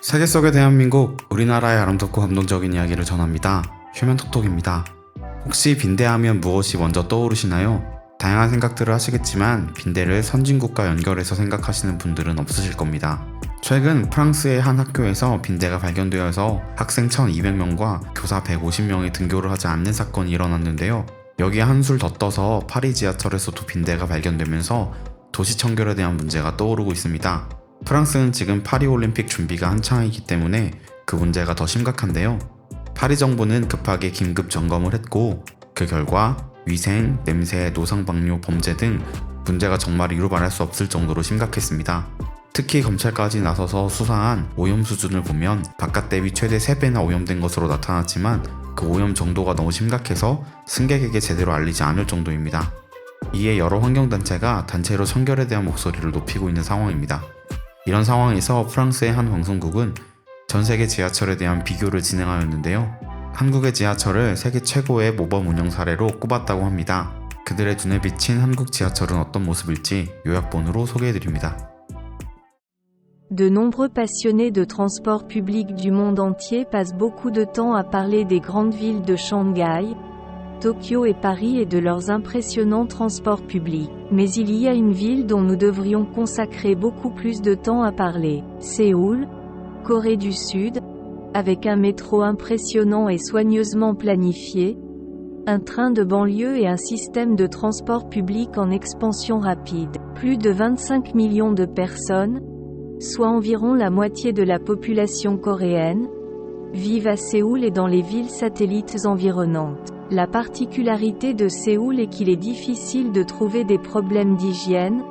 세계 속의 대한민국, 우리나라의 아름답고 감동적인 이야기를 전합니다. 휴면톡톡입니다. 혹시 빈대하면 무엇이 먼저 떠오르시나요? 다양한 생각들을 하시겠지만 빈대를 선진국과 연결해서 생각하시는 분들은 없으실 겁니다. 최근 프랑스의 한 학교에서 빈대가 발견되어서 학생 1200명과 교사 150명이 등교를 하지 않는 사건이 일어났는데요. 여기에 한술 더 떠서 파리 지하철에서도 빈대가 발견되면서 도시 청결에 대한 문제가 떠오르고 있습니다. 프랑스는 지금 파리올림픽 준비가 한창이기 때문에 그 문제가 더 심각한데요. 파리 정부는 급하게 긴급 점검을 했고 그 결과 위생, 냄새, 노상방뇨, 범죄 등 문제가 정말 이루 말할 수 없을 정도로 심각했습니다. 특히 검찰까지 나서서 수사한 오염 수준을 보면 바깥 대비 최대 3배나 오염된 것으로 나타났지만 그 오염 정도가 너무 심각해서 승객에게 제대로 알리지 않을 정도입니다. 이에 여러 환경단체가 단체로 청결에 대한 목소리를 높이고 있는 상황입니다. 이런 상황에서 프랑스의 한 방송국은 전 세계 지하철에 대한 비교를 진행하였는데요. 한국의 지하철을 세계 최고의 모범 운영 사례로 꼽았다고 합니다. 그들의 눈에 비친 한국 지하철은 어떤 모습일지 요약본으로 소개해드립니다. De nombreux passionnés de transport public du monde entier passent beaucoup de temps à parler des grandes villes de Shanghai, Tokyo et Paris et de leurs impressionnants transports publics. Mais il y a une ville dont nous devrions consacrer beaucoup plus de temps à parler. Séoul, Corée du Sud, avec un métro impressionnant et soigneusement planifié, un train de banlieue et un système de transport public en expansion rapide. Plus de 25 millions de personnes, soit environ la moitié de la population coréenne, vivent à Séoul et dans les villes satellites environnantes. La particularité de Séoul est qu'il est difficile de trouver des problèmes d'hygiène,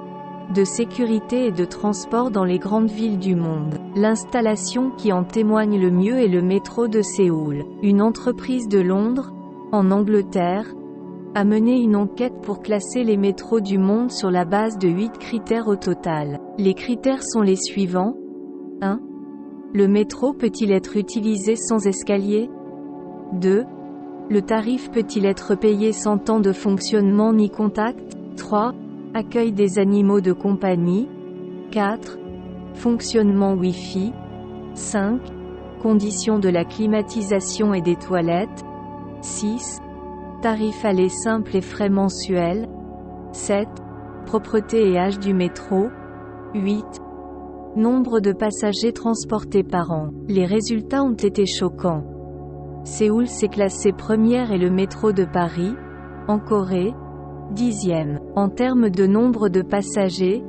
de sécurité et de transport dans les grandes villes du monde. L'installation qui en témoigne le mieux est le métro de Séoul. Une entreprise de Londres, en Angleterre, a mené une enquête pour classer les métros du monde sur la base de 8 critères au total. Les critères sont les suivants. 1. Le métro peut-il être utilisé sans escalier? 2. Le tarif peut-il être payé sans temps de fonctionnement ni contact? 3. Accueil des animaux de compagnie. 4. Fonctionnement Wi-Fi. 5. Conditions de la climatisation et des toilettes. 6. Tarif aller simple et frais mensuels. 7. Propreté et âge du métro. 8. Nombre de passagers transportés par an. Les résultats ont été choquants. Séoul s'est classé première et le métro de Paris, en Corée, 10e. En termes de nombre de passagers,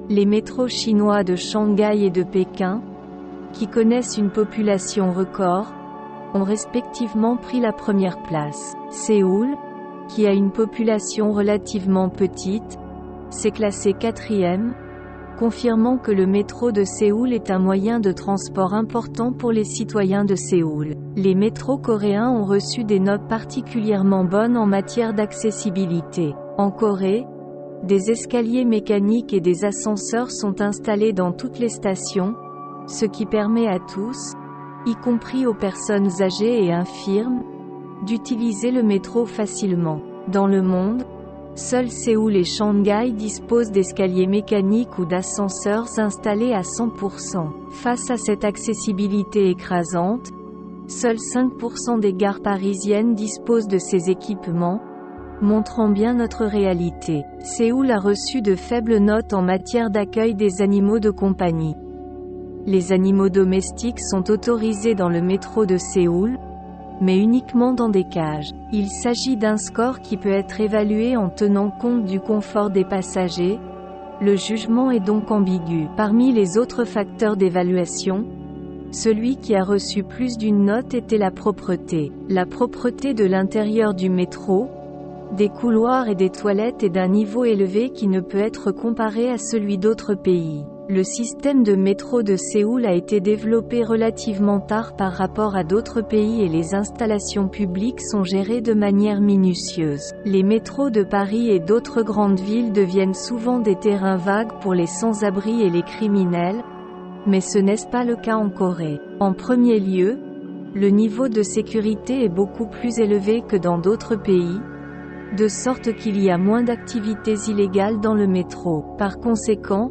les métros chinois de Shanghai et de Pékin, qui connaissent une population record, ont respectivement pris la première place. Séoul, qui a une population relativement petite, s'est classé 4e, confirmant que le métro de Séoul est un moyen de transport important pour les citoyens de Séoul. Les métros coréens ont reçu des notes particulièrement bonnes en matière d'accessibilité. En Corée, des escaliers mécaniques et des ascenseurs sont installés dans toutes les stations, ce qui permet à tous, y compris aux personnes âgées et infirmes, d'utiliser le métro facilement. Dans le monde, seuls Séoul et Shanghai disposent d'escaliers mécaniques ou d'ascenseurs installés à 100%. Face à cette accessibilité écrasante, seuls 5% des gares parisiennes disposent de ces équipements, montrant bien notre réalité. Séoul a reçu de faibles notes en matière d'accueil des animaux de compagnie. Les animaux domestiques sont autorisés dans le métro de Séoul, mais uniquement dans des cages. Il s'agit d'un score qui peut être évalué en tenant compte du confort des passagers. Le jugement est donc ambigu. Parmi les autres facteurs d'évaluation, celui qui a reçu plus d'une note était la propreté. La propreté de l'intérieur du métro, des couloirs et des toilettes est d'un niveau élevé qui ne peut être comparé à celui d'autres pays. Le système de métro de Séoul a été développé relativement tard par rapport à d'autres pays et les installations publiques sont gérées de manière minutieuse. Les métros de Paris et d'autres grandes villes deviennent souvent des terrains vagues pour les sans-abri et les criminels, mais ce n'est pas le cas en Corée. En premier lieu, le niveau de sécurité est beaucoup plus élevé que dans d'autres pays, de sorte qu'il y a moins d'activités illégales dans le métro. Par conséquent,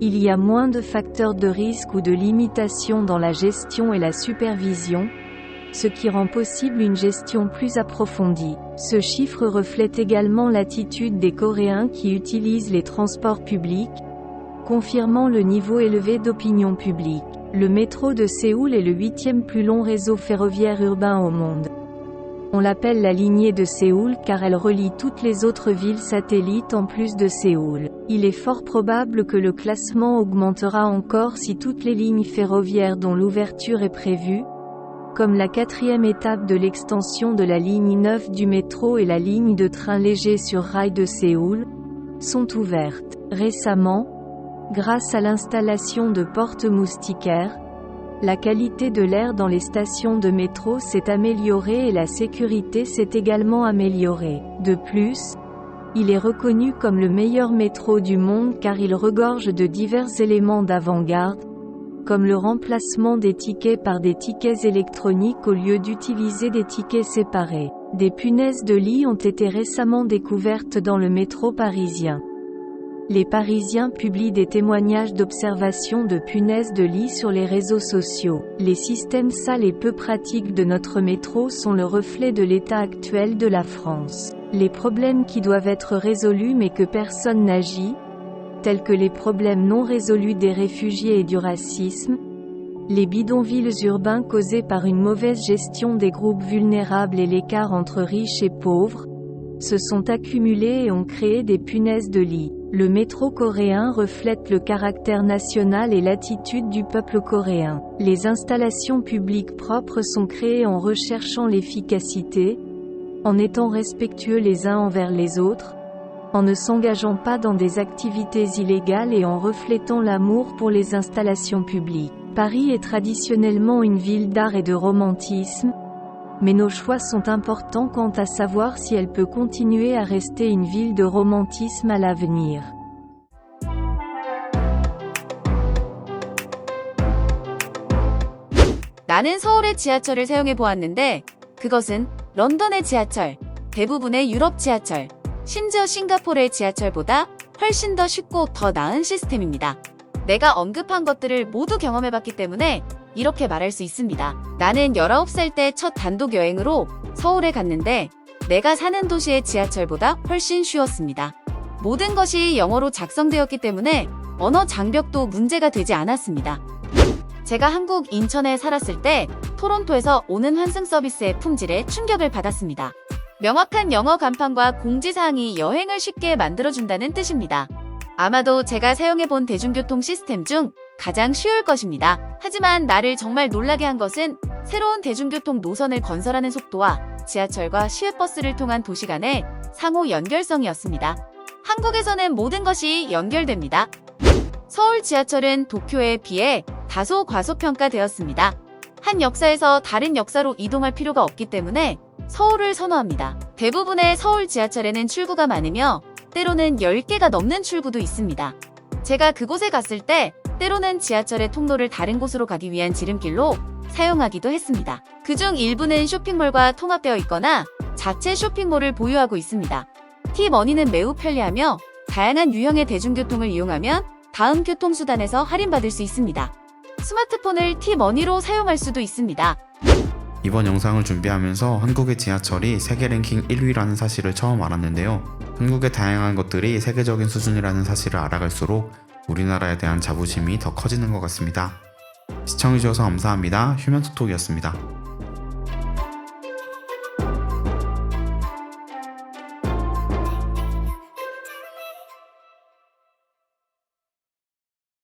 Il y a moins de facteurs de risque ou de limitation dans la gestion et la supervision, ce qui rend possible une gestion plus approfondie. Ce chiffre reflète également l'attitude des Coréens qui utilisent les transports publics, confirmant le niveau élevé d'opinion publique. Le métro de Séoul est le 8e plus long réseau ferroviaire urbain au monde. On l'appelle la lignée de Séoul car elle relie toutes les autres villes satellites en plus de Séoul. Il est fort probable que le classement augmentera encore si toutes les lignes ferroviaires dont l'ouverture est prévue, comme la 4e étape de l'extension de la ligne 9 du métro et la ligne de train léger sur rail de Séoul, sont ouvertes. Récemment, grâce à l'installation de portes moustiquaires, la qualité de l'air dans les stations de métro s'est améliorée et la sécurité s'est également améliorée. De plus, il est reconnu comme le meilleur métro du monde car il regorge de divers éléments d'avant-garde, comme le remplacement des tickets par des tickets électroniques au lieu d'utiliser des tickets séparés. Des punaises de lit ont été récemment découvertes dans le métro parisien. Les Parisiens publient des témoignages d'observation de punaises de lit sur les réseaux sociaux. Les systèmes sales et peu pratiques de notre métro sont le reflet de l'état actuel de la France. Les problèmes qui doivent être résolus mais que personne n'agit, tels que les problèmes non résolus des réfugiés et du racisme, les bidonvilles urbains causés par une mauvaise gestion des groupes vulnérables et l'écart entre riches et pauvres, se sont accumulés et ont créé des punaises de lit. Le métro coréen reflète le caractère national et l'attitude du peuple coréen. Les installations publiques propres sont créées en recherchant l'efficacité, en étant respectueux les uns envers les autres, en ne s'engageant pas dans des activités illégales et en reflétant l'amour pour les installations publiques. Paris est traditionnellement une ville d'art et de romantisme, mais nos choix sont importants quant à savoir si elle peut continuer à rester une ville de romantisme à l'avenir. 나는 서울의 지하철을 사용해 보았는데 그것은 런던의 지하철, 대부분의 유럽 지하철, 심지어 싱가포르의 지하철보다 훨씬 더 쉽고 더 나은 시스템입니다. 내가 언급한 것들을 모두 경험해봤기 때문에 이렇게 말할 수 있습니다. 나는 19살 때 첫 단독 여행으로 서울에 갔는데 내가 사는 도시의 지하철보다 훨씬 쉬웠습니다. 모든 것이 영어로 작성되었기 때문에 언어 장벽도 문제가 되지 않았습니다. 제가 한국 인천에 살았을 때 토론토에서 오는 환승 서비스의 품질에 충격을 받았습니다. 명확한 영어 간판과 공지사항이 여행을 쉽게 만들어준다는 뜻입니다. 아마도 제가 사용해본 대중교통 시스템 중 가장 쉬울 것입니다. 하지만 나를 정말 놀라게 한 것은 새로운 대중교통 노선을 건설하는 속도와 지하철과 시외버스를 통한 도시 간의 상호 연결성이었습니다. 한국에서는 모든 것이 연결됩니다. 서울 지하철은 도쿄에 비해 다소 과소평가되었습니다. 한 역사에서 다른 역사로 이동할 필요가 없기 때문에 서울을 선호합니다. 대부분의 서울 지하철에는 출구가 많으며 때로는 10개가 넘는 출구도 있습니다. 제가 그곳에 갔을 때 때로는 지하철의 통로를 다른 곳으로 가기 위한 지름길로 사용하기도 했습니다. 그중 일부는 쇼핑몰과 통합되어 있거나 자체 쇼핑몰을 보유하고 있습니다. T머니는 매우 편리하며 다양한 유형의 대중교통을 이용하면 다음 교통수단에서 할인받을 수 있습니다. 스마트폰을 T머니로 사용할 수도 있습니다. 이번 영상을 준비하면서 한국의 지하철이 세계 랭킹 1위라는 사실을 처음 알았는데요. 한국의 다양한 것들이 세계적인 수준이라는 사실을 알아갈수록 우리나라에 대한 자부심이 더 커지는 것 같습니다. 시청해주셔서 감사합니다. 휴면톡톡이었습니다.